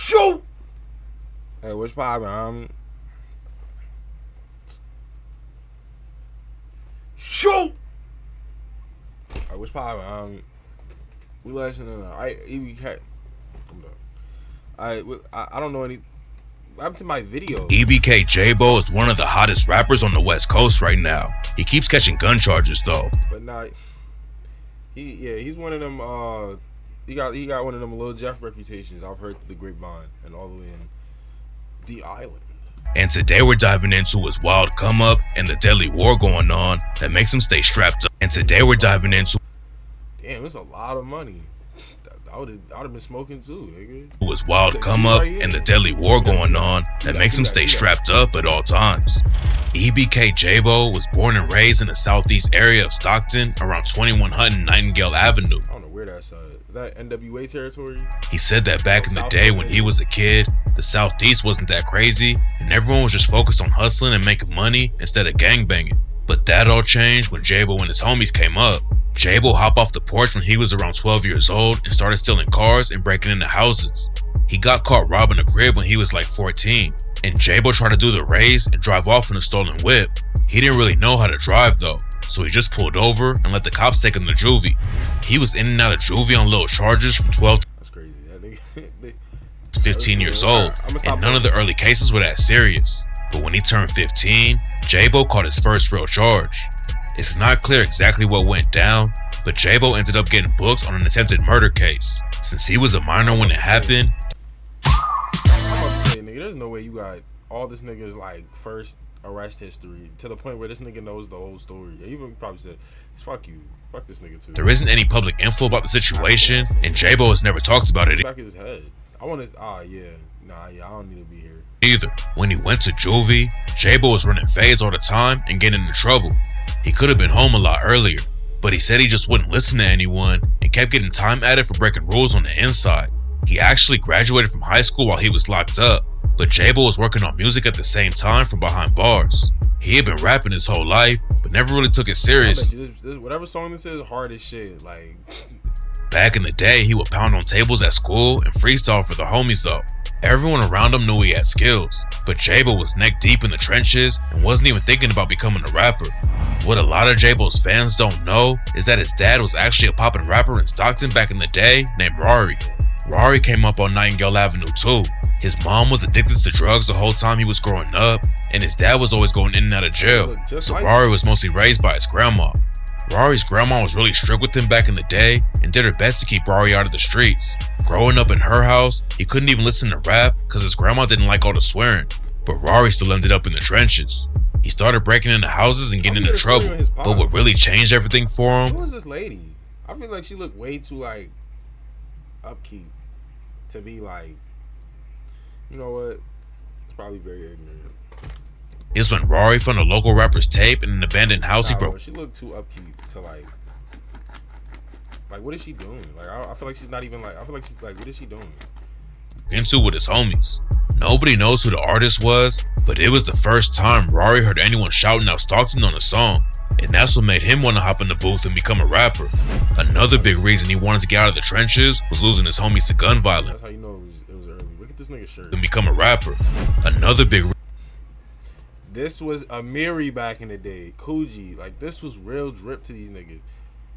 Shoot! Hey, what's poppin', Shoot! Hey, what's poppin', We listening to EBK. I don't know any. What happened to my video? EBK Jaaybo is one of the hottest rappers on the West Coast right now. He keeps catching gun charges though. But now, he's one of them. He got one of them Lil Jeff reputations. I've heard through the grapevine and all the way in the island. And today we're diving into his wild come up and the deadly war going on that makes him stay strapped up. And today we're diving into it's a lot of money. I would have been smoking too, nigga. His wild come up and the deadly war going on that makes him stay strapped up at all times. EBK Jaaybo was born and raised in the southeast area of Stockton around 2100 Nightingale Avenue. I don't know where that's at. Is that NWA territory? He said that back in the day when he was a kid, the southeast wasn't that crazy and everyone was just focused on hustling and making money instead of gangbanging. But that all changed when Jaaybo and his homies came up. Jaaybo hopped off the porch when he was around 12 years old and started stealing cars and breaking into houses. He got caught robbing a crib when he was like 14, and Jaaybo tried to do the race and drive off in a stolen whip. He didn't really know how to drive though, so he just pulled over and let the cops take him to juvie. He was in and out of juvie on little charges from 12 to 15 years old, and none of the early cases were that serious. But when he turned 15, Jaaybo caught his first real charge. It's not clear exactly what went down, but Jaaybo ended up getting booked on an attempted murder case. Since he was a minor when it happened, I'm about to say, nigga, there's no way you got all this nigga's like first arrest history to the point where this nigga knows the whole story. You even probably said, fuck you, fuck this nigga too. There isn't any public info about the situation, and Jaaybo has never talked about it back in his head. I want to, I don't need to be here either. When he went to juvie, Jaaybo was running phase all the time and getting into trouble. He could have been home a lot earlier, but he said he just wouldn't listen to anyone and kept getting time added for breaking rules on the inside. He actually graduated from high school while he was locked up, but Jaaybo was working on music at the same time from behind bars. He had been rapping his whole life, but never really took it serious. Whatever song this is, hard as shit. Like, back in the day, he would pound on tables at school and freestyle for the homies though. Everyone around him knew he had skills, but Jaaybo was neck deep in the trenches and wasn't even thinking about becoming a rapper. What a lot of Jaaybo's fans don't know is that his dad was actually a poppin' rapper in Stockton back in the day named Rory. Rory came up on Nightingale Avenue too. His mom was addicted to drugs the whole time he was growing up, and his dad was always going in and out of jail, so Rory was mostly raised by his grandma. Rory's grandma was really strict with him back in the day and did her best to keep Rory out of the streets. Growing up in her house, he couldn't even listen to rap because his grandma didn't like all the swearing, but Rory still ended up in the trenches. He started breaking into houses and getting into trouble, but what really changed everything for him— who is this lady? I feel like she looked way too like upkeep to be like, you know what, it's probably very ignorant. is when Rory found a local rapper's tape in an abandoned house he broke. She looked too upkeep to like what is she doing? Like I feel like she's not even like, I feel like she's like, what is she doing? Into with his homies. Nobody knows who the artist was, but it was the first time Rory heard anyone shouting out Stockton on a song, and that's what made him want to hop in the booth and become a rapper. Another big reason he wanted to get out of the trenches was losing his homies to gun violence. That's how you know it was early. Look at this nigga's shirt. And become a rapper. Another big this was Amiri back in the day. Coogee, like this was real drip to these niggas.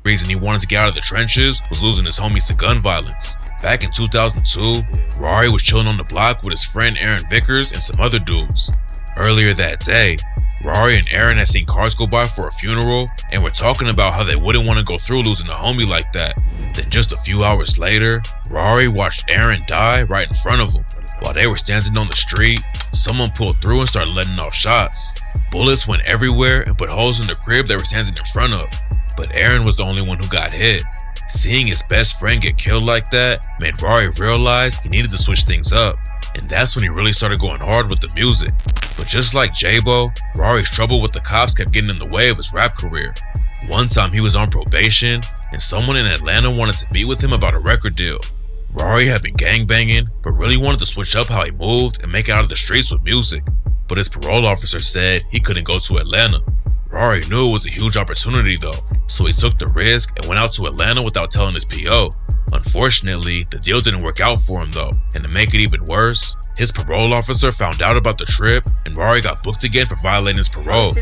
Reason he wanted to get out of the trenches was losing his homies to gun violence. Back in 2002, Rory was chilling on the block with his friend Aaron Vickers and some other dudes. Earlier that day, Rory and Aaron had seen cars go by for a funeral and were talking about how they wouldn't want to go through losing a homie like that. Then just a few hours later, Rory watched Aaron die right in front of him. While they were standing on the street, someone pulled through and started letting off shots. Bullets went everywhere and put holes in the crib they were standing in front of. But Aaron was the only one who got hit. Seeing his best friend get killed like that made Rory realize he needed to switch things up, and that's when he really started going hard with the music. But just like Jaaybo, Rory's trouble with the cops kept getting in the way of his rap career. One time he was on probation, and someone in Atlanta wanted to meet with him about a record deal. Rory had been gangbanging, but really wanted to switch up how he moved and make it out of the streets with music. But his parole officer said he couldn't go to Atlanta. Rory knew it was a huge opportunity though, so he took the risk and went out to Atlanta without telling his PO. Unfortunately, the deal didn't work out for him though, and to make it even worse, his parole officer found out about the trip and Rory got booked again for violating his parole.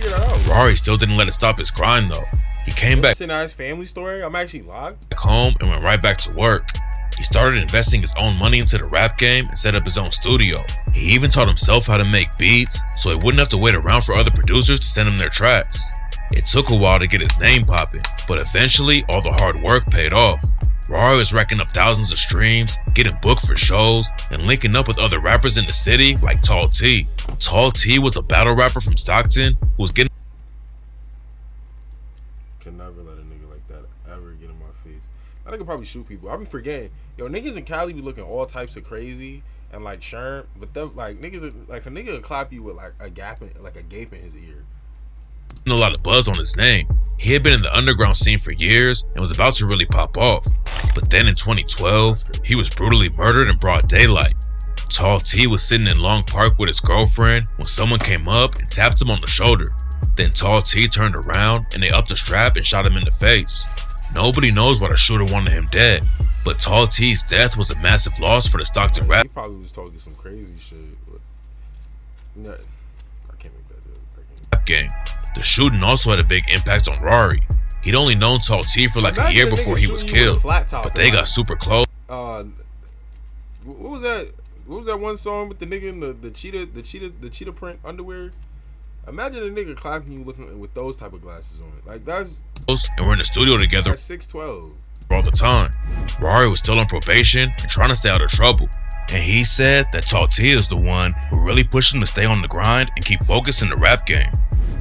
Rory still didn't let it stop his grind though. He came back It's a nice family story. I'm actually locked. home and went right back to work. He started investing his own money into the rap game and set up his own studio. He even taught himself how to make beats so he wouldn't have to wait around for other producers to send him their tracks. It took a while to get his name popping, but eventually all the hard work paid off. Rory was racking up thousands of streams, getting booked for shows, and linking up with other rappers in the city like Tall T. Tall T was a battle rapper from Stockton who was getting Could never let a nigga like that ever get in my face. That nigga probably shoot people. I be forgetting. Yo, niggas in Cali be looking all types of crazy and like sharp, but them like niggas like a nigga will clap you with like a gap in his ear. a lot of buzz on his name. He had been in the underground scene for years and was about to really pop off. But then in 2012, he was brutally murdered in broad daylight. Tall T was sitting in Long Park with his girlfriend when someone came up and tapped him on the shoulder. Then Tall T turned around and they upped the strap and shot him in the face. Nobody knows why the shooter wanted him dead, but Tall T's death was a massive loss for the Stockton rap He probably was talking some crazy shit. But no, I can't make that joke. game. The shooting also had a big impact on Rory. He'd only known Tall T for like a year before he was killed, but they got super close. What was that? What was that one song with the nigga in the cheetah print underwear? Imagine a nigga clapping you looking with those type of glasses on. Like that's. And we're in the studio together 6'12". all the time. Rory was still on probation and trying to stay out of trouble. And he said that Tall T is the one who really pushed him to stay on the grind and keep focused in the rap game.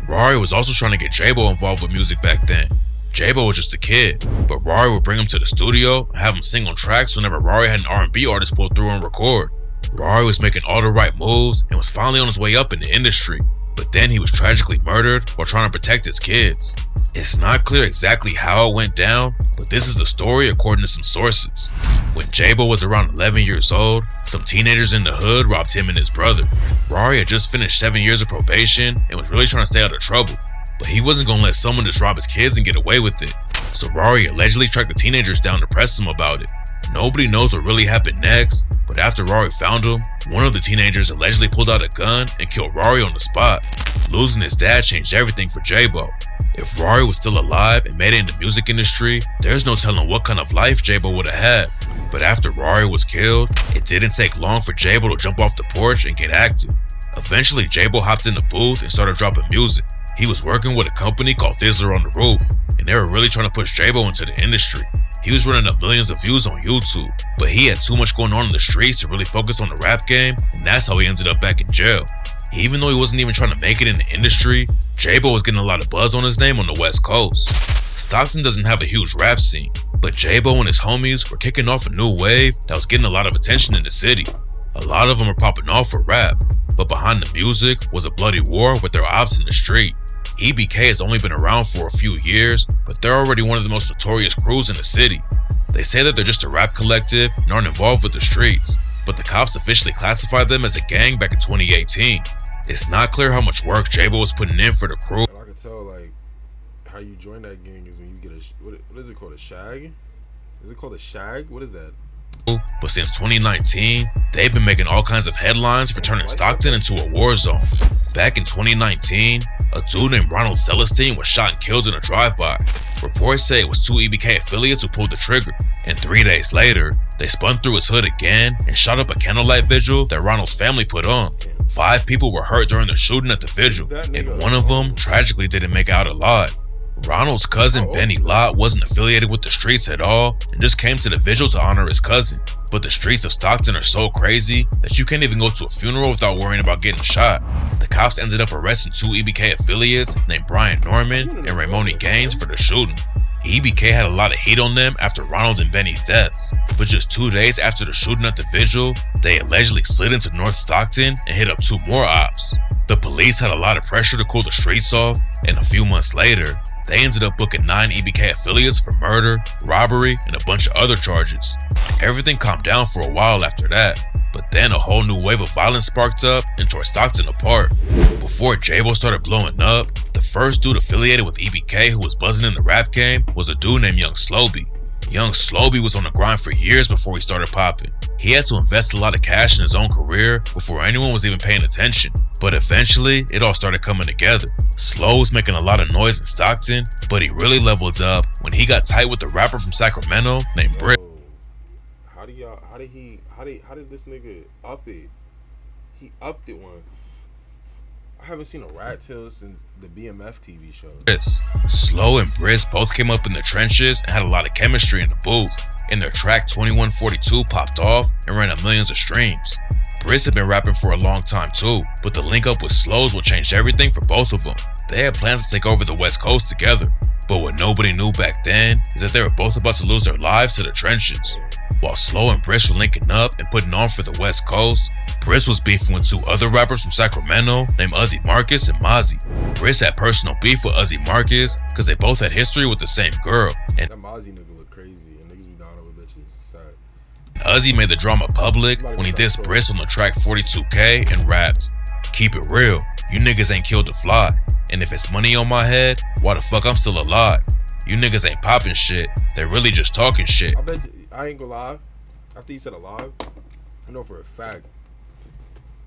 Rory was also trying to get Jaaybo involved with music back then. Jaaybo was just a kid, but Rory would bring him to the studio and have him sing on tracks whenever Rory had an R&B artist pull through and record. Rory was making all the right moves and was finally on his way up in the industry, but then he was tragically murdered while trying to protect his kids. It's not clear exactly how it went down, but this is the story according to some sources. When Jaaybo was around 11 years old, some teenagers in the hood robbed him and his brother. Rory had just finished 7 years of probation and was really trying to stay out of trouble, but he wasn't going to let someone just rob his kids and get away with it. So Rory allegedly tracked the teenagers down to press them about it. Nobody knows what really happened next, but after Rory found him, one of the teenagers allegedly pulled out a gun and killed Rory on the spot. Losing his dad changed everything for Jaaybo. If Rory was still alive and made it in the music industry, there's no telling what kind of life Jaaybo would have had. But after Rory was killed, it didn't take long for Jaaybo to jump off the porch and get active. Eventually, Jaaybo hopped in the booth and started dropping music. He was working with a company called Thizzler on the Roof, and they were really trying to push Jaaybo into the industry. He was running up millions of views on YouTube, but he had too much going on in the streets to really focus on the rap game, and that's how he ended up back in jail. Even though he wasn't even trying to make it in the industry, Jaaybo was getting a lot of buzz on his name on the West Coast. Stockton doesn't have a huge rap scene, but Jaaybo and his homies were kicking off a new wave that was getting a lot of attention in the city. A lot of them were popping off for rap, but behind the music was a bloody war with their ops in the street. EBK has only been around for a few years, but they're already one of the most notorious crews in the city. They say that they're just a rap collective and aren't involved with the streets, but the cops officially classified them as a gang back in 2018. It's not clear how much work Jaaybo was putting in for the crew. I can tell like how you join that gang is when you get a what is it called, a shag? Is it called a shag? What is that? But since 2019, they've been making all kinds of headlines for turning Stockton into a war zone. Back in 2019, a dude named Ronald Celestine was shot and killed in a drive-by. Reports say it was 2 EBK affiliates who pulled the trigger, and 3 days later, they spun through his hood again and shot up a candlelight vigil that Ronald's family put on. 5 people were hurt during the shooting at the vigil, and one of them tragically didn't make it out alive. Ronald's cousin Benny Lott wasn't affiliated with the streets at all and just came to the vigil to honor his cousin. But the streets of Stockton are so crazy that you can't even go to a funeral without worrying about getting shot. The cops ended up arresting 2 EBK affiliates named Brian Norman and Raymoni Gaines for the shooting. EBK had a lot of heat on them after Ronald and Benny's deaths, but just 2 days after the shooting at the vigil, they allegedly slid into North Stockton and hit up 2 more ops. The police had a lot of pressure to cool the streets off, and a few months later, they ended up booking 9 EBK affiliates for murder, robbery, and a bunch of other charges. Everything calmed down for a while after that, but then a whole new wave of violence sparked up and tore Stockton apart. Before Jaaybo started blowing up, the first dude affiliated with EBK who was buzzing in the rap game was a dude named Young Sloby. Young Sloby was on the grind for years before he started popping. He had to invest a lot of cash in his own career before anyone was even paying attention. But eventually, it all started coming together. Slow was making a lot of noise in Stockton, but he really leveled up when he got tight with a rapper from Sacramento named Britt. How did this nigga up it? He upped it one. I haven't seen a rat tail since the BMF TV show. Slow and Briss both came up in the trenches and had a lot of chemistry in the booth. And their track 2142 popped off and ran up millions of streams. Briss had been rapping for a long time too, but the link up with Slows will change everything for both of them. They had plans to take over the West Coast together, but what nobody knew back then is that they were both about to lose their lives to the trenches. While Slow and Briss were linking up and putting on for the West Coast, Briss was beefing with two other rappers from Sacramento named Uzi Marcus and Mozzie. Briss had personal beef with Uzi Marcus because they both had history with the same girl. And that Mozzie nigga look crazy and niggas be down over bitches. Sad. Uzi made the drama public when he dissed Briss on the track 42K and rapped, "Keep it real, you niggas ain't killed a fly. And if it's money on my head, why the fuck I'm still alive? You niggas ain't popping shit, they're really just talking shit." I bet I ain't gonna lie. After he said alive, I know for a fact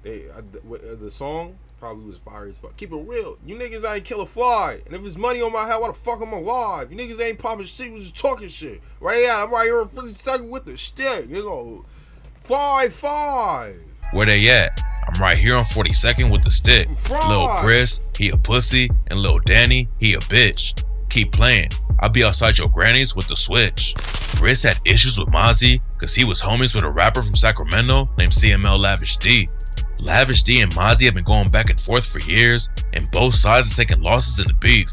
the song probably was fire as fuck. Keep it real, you niggas ain't kill a fly. And if it's money on my head, why the fuck I'm alive? You niggas ain't popping shit, you just talking shit. Right out, I'm right here in 50 with the stick. You go 5-5. Where they at? I'm right here on 42nd with the stick. Fraud. Lil Briss, he a pussy, and Lil Danny, he a bitch. Keep playing, I'll be outside your grannies with the switch. Briss had issues with Mozzie cause he was homies with a rapper from Sacramento named CML Lavish D. Lavish D and Mozzie have been going back and forth for years, and both sides are taking losses in the beef.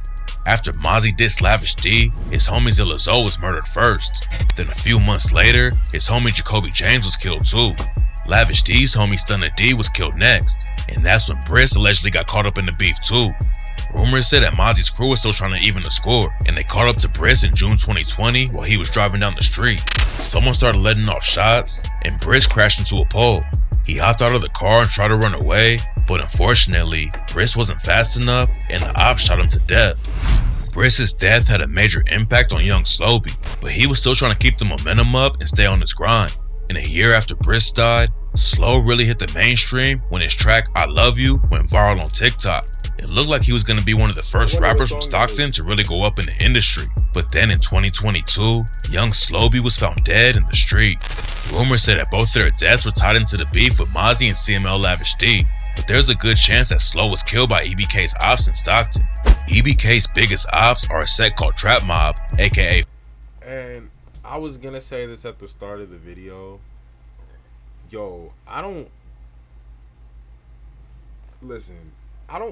After Mozzie dissed Lavish D, his homie Zilla Zoe was murdered first. Then a few months later, his homie Jacoby James was killed too. Lavish D's homie Stunner D was killed next, and that's when Briss allegedly got caught up in the beef too. Rumors said that Mozzie's crew was still trying to even the score, and they caught up to Briss in June 2020 while he was driving down the street. Someone started letting off shots, and Briss crashed into a pole. He hopped out of the car and tried to run away, but unfortunately, Briss wasn't fast enough, and the ops shot him to death. Briss's death had a major impact on Young Sloby, but he was still trying to keep the momentum up and stay on his grind. And a year after Briss died, Slow really hit the mainstream when his track I Love You went viral on TikTok. It looked like he was going to be one of the first rappers from Stockton to really go up in the industry. But then in 2022, Young Sloby was found dead in the street. Rumors say that both their deaths were tied into the beef with Mozzie and CML Lavish D. But there's a good chance that Slow was killed by EBK's ops in Stockton. EBK's biggest ops are a set called Trap Mob, aka. And I was gonna say this at the start of the video. Yo,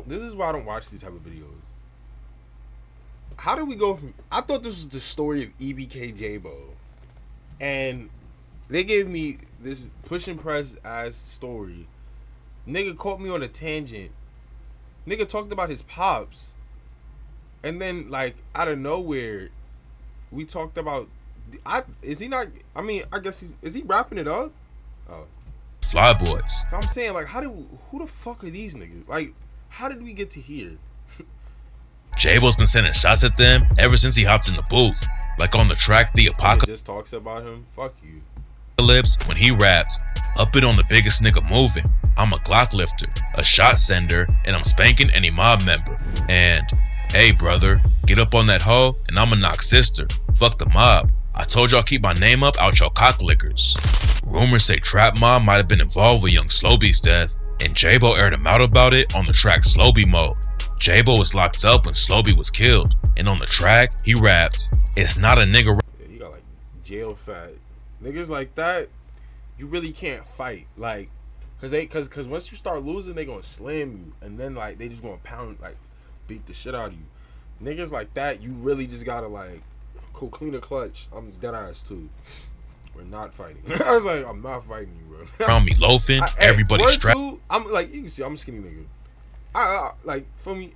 this is why I don't watch these type of videos. How did we go from, I thought this was the story of EBK Jaaybo, and they gave me this push and press ass story. Nigga caught me on a tangent. Nigga talked about his pops, and then like out of nowhere, we talked about. Is he not? I mean, I guess is he wrapping it up? Oh, Fly Boys. I'm saying like, who the fuck are these niggas? Like, how did we get to here? Jaaybo's been sending shots at them ever since he hopped in the booth. Like on the track The Apocalypse. Just talks about him. Fuck you. When he raps, "Up it on the biggest nigga moving. I'm a Glock lifter, a shot sender, and I'm spanking any mob member. And, hey brother, get up on that hoe and I'ma knock sister. Fuck the mob. I told y'all keep my name up out y'all cock lickers." Rumors say Trap Mob might have been involved with Young Sloby's death, and Jaaybo aired him out about it on the track Sloby Mode. Jaaybo was locked up when Sloby was killed, and on the track, he rapped, "It's not a nigga." Yeah, you got like jail fat niggas like that. You really can't fight, like, cause once you start losing, they gonna slam you, and then like they just gonna pound, like, beat the shit out of you. Niggas like that, you really just gotta like go clean a clutch. I'm dead ass too. We're not fighting. I was like, I'm not fighting you, bro. Around me loafing, everybody strapped. I'm like, you can see, I'm a skinny nigga. I like, for me,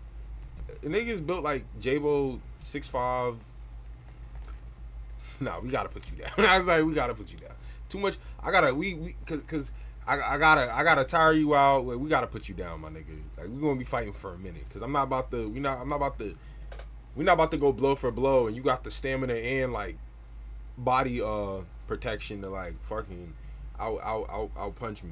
niggas built like Jaaybo 6'5". Nah, we gotta put you down. I was like, we gotta put you down. Too much. I gotta cause I gotta tire you out. We gotta put you down, my nigga. Like we gonna be fighting for a minute, cause I'm not about to. We're not about to go blow for blow, and you got the stamina and like body protection to like fucking out punch me.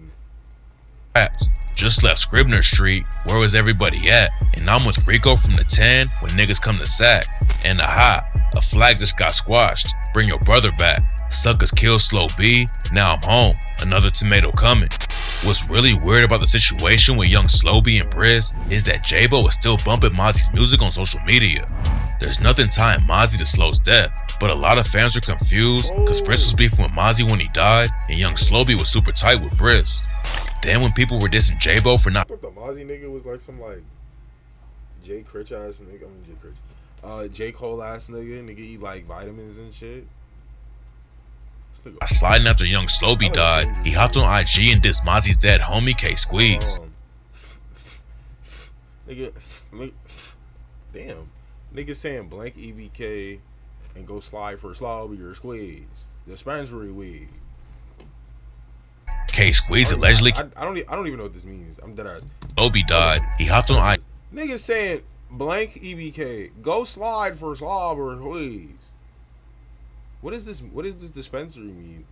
Just left Scribner Street. Where was everybody at? And I'm with Rico from the 10 when niggas come to sack. And aha, a flag just got squashed. Bring your brother back. Suckers kill Slow B. Now I'm home. Another tomato coming. What's really weird about the situation with young Slow B and Briz is that Jaaybo is still bumping Mozzie's music on social media. There's nothing tying Mozzie to Slow's death, but a lot of fans are confused because Briz was beefing with Mozzie when he died, and young Slow B was super tight with Briz. Then when people were dissing Jaaybo for not— I thought the Mozzie nigga was like some like J. Critch ass nigga. I mean J. Critch. J. Cole ass nigga. Nigga eat like vitamins and shit. Sliding after young Slow B died, he hopped on IG and dissed Mozzie's dead homie K Squeeze. Nigga, damn. Nigga saying blank EBK and go slide for Slobby or Squeeze. Dispensary weed. K Squeeze allegedly— I don't even know what this means. I'm dead ass. Slow B died. He hopped on IG. Nigga saying blank EBK. Go slide for Slob or Squeeze. What is this? What does this dispensary mean?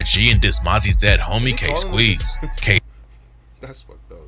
G and dissed Mozzie's dead homie K Squeeze. K. That's fucked up.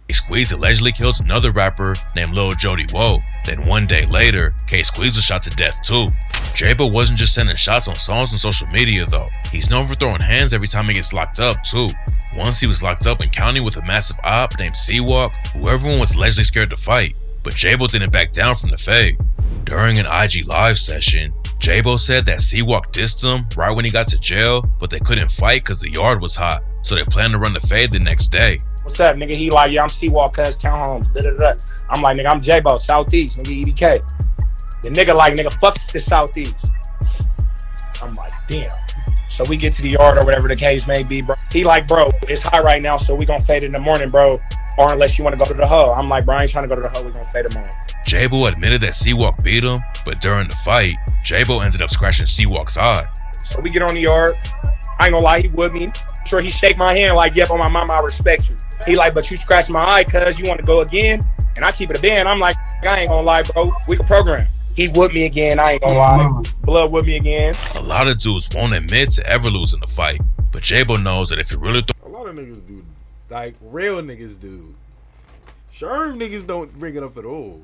K Squeeze allegedly killed another rapper named Lil Jody Woe. Then one day later, K Squeeze was shot to death too. Jaaybo wasn't just sending shots on songs on social media though. He's known for throwing hands every time he gets locked up too. Once he was locked up in county with a massive op named C-Walk, who everyone was allegedly scared to fight. But Jaaybo didn't back down from the fade. During an IG live session, Jaaybo said that C-Walk dissed him right when he got to jail, but they couldn't fight because the yard was hot, so they planned to run the fade the next day. What's up, nigga? He like, yeah, I'm C-Walk, cuz townhomes, da-da-da. I'm like, nigga, I'm Jaaybo, Southeast, nigga, EBK. The nigga like, nigga, fuck the Southeast. I'm like, damn. So we get to the yard or whatever the case may be, bro. He like, bro, it's hot right now, so we gonna fade in the morning, bro. Or unless you want to go to the hub. I'm like, bro, I ain't trying to go to the hub. We gonna fade tomorrow. Jaaybo admitted that C-Walk beat him, but during the fight, Jaaybo ended up scratching C-Walk's eye. So we get on the yard. I ain't gonna lie, he with me. Sure, he shake my hand like, yep, on my mama, I respect you. He like, but you scratched my eye, cuz you want to go again? And I keep it a band. I'm like, I ain't gonna lie, bro. We can program. He with me again, I ain't gonna lie. Blood with me again. A lot of dudes won't admit to ever losing the fight, but Jaaybo knows that if you really a lot of niggas do, like real niggas do. Sherm niggas don't bring it up at all.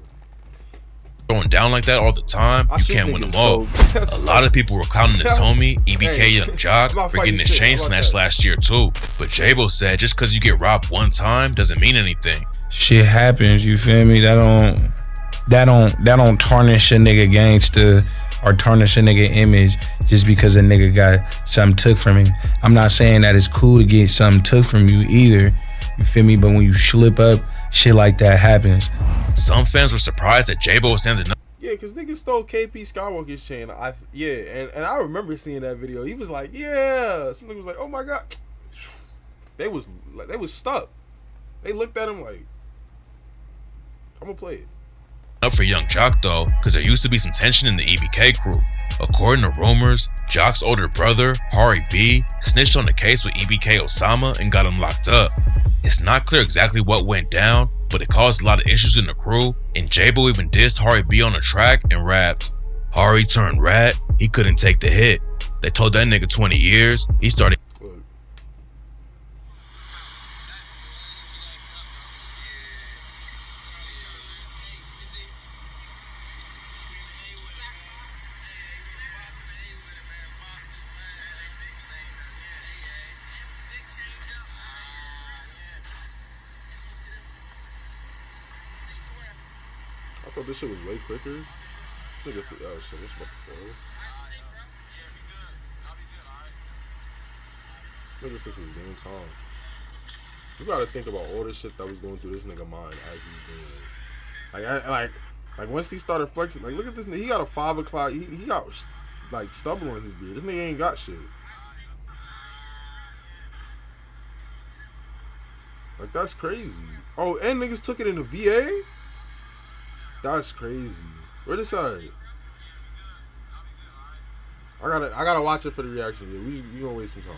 Throwing down like that all the time, you can't win them all. A lot of people were clowning his homie, EBK Young Jock, for getting his chain snatched last year too. But Jaaybo said just cause you get robbed one time doesn't mean anything. Shit happens, you feel me? That don't tarnish a nigga gangster or tarnish a nigga image just because a nigga got something took from him. I'm not saying that it's cool to get something took from you either. You feel me? But when you slip up, shit like that happens. Some fans were surprised that Jaaybo stands enough. Yeah, because niggas stole KP Skywalker's chain. And I remember seeing that video. He was like, yeah. Some nigga was like, oh my God. They was stuck. They looked at him like, I'm gonna play it. Up for Young Jock though, because there used to be some tension in the EBK crew. According to rumors, Jock's older brother, Hari B, snitched on the case with EBK Osama and got him locked up. It's not clear exactly what went down, but it caused a lot of issues in the crew, and Jaaybo even dissed Hari B on the track and rapped, Hari turned rat, he couldn't take the hit. They told that nigga 20 years, he started. I thought this shit was way quicker. Look at shit, what's my phone? Nigga took his damn time. You gotta think about all the shit that was going through this nigga mind as he's doing it. Like once he started flexing, like look at this nigga, he got a 5 o'clock, he got like stubble on his beard. This nigga ain't got shit. Like that's crazy. Oh, and niggas took it in the VA? That's crazy. Where this at? I gotta watch it for the reaction. Yeah, we gonna waste some time.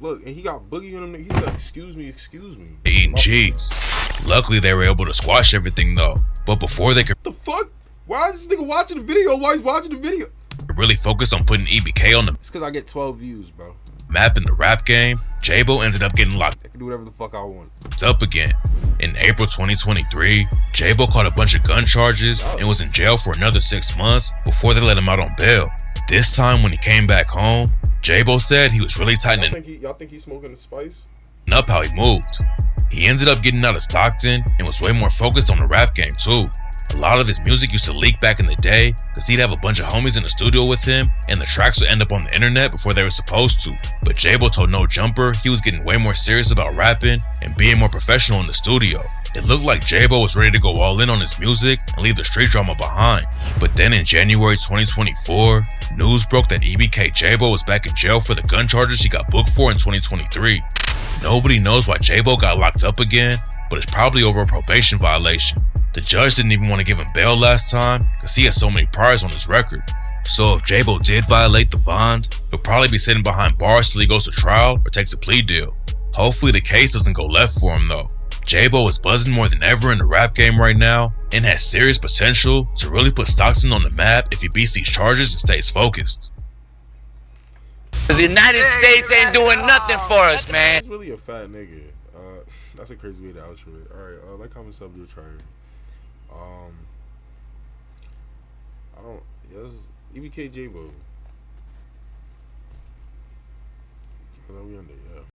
Look, and he got Boogie on him. He said, excuse me. Eating cheese. Luckily, they were able to squash everything though. But before they could What the fuck? Why is this nigga watching the video while he's watching the video? really focus on putting EBK on the It's because I get 12 views, bro. map in the rap game, Jaaybo ended up getting locked I can do whatever the fuck I want. up again. In April 2023, Jaaybo caught a bunch of gun charges and was in jail for another 6 months before they let him out on bail. This time when he came back home, Jaaybo said he was really tightening Y'all think he's smoking the spice? up how he moved. He ended up getting out of Stockton and was way more focused on the rap game too. A lot of his music used to leak back in the day because he'd have a bunch of homies in the studio with him and the tracks would end up on the internet before they were supposed to. But Jaaybo told No Jumper he was getting way more serious about rapping and being more professional in the studio. It looked like Jaaybo was ready to go all in on his music and leave the street drama behind. But then in January 2024, news broke that EBK Jaaybo was back in jail for the gun charges he got booked for in 2023. Nobody knows why Jaaybo got locked up again, but it's probably over a probation violation. The judge didn't even want to give him bail last time because he has so many priors on his record. So if Jaaybo did violate the bond, he'll probably be sitting behind bars till he goes to trial or takes a plea deal. Hopefully the case doesn't go left for him though. Jaaybo is buzzing more than ever in the rap game right now and has serious potential to really put Stockton on the map if he beats these charges and stays focused. The United States ain't doing nothing for us, man. He's really a fat nigga. That's a crazy way to outro it. Alright, like, comment, sub, do a try. I don't. Yes, EBK Jaaybo. I know we under.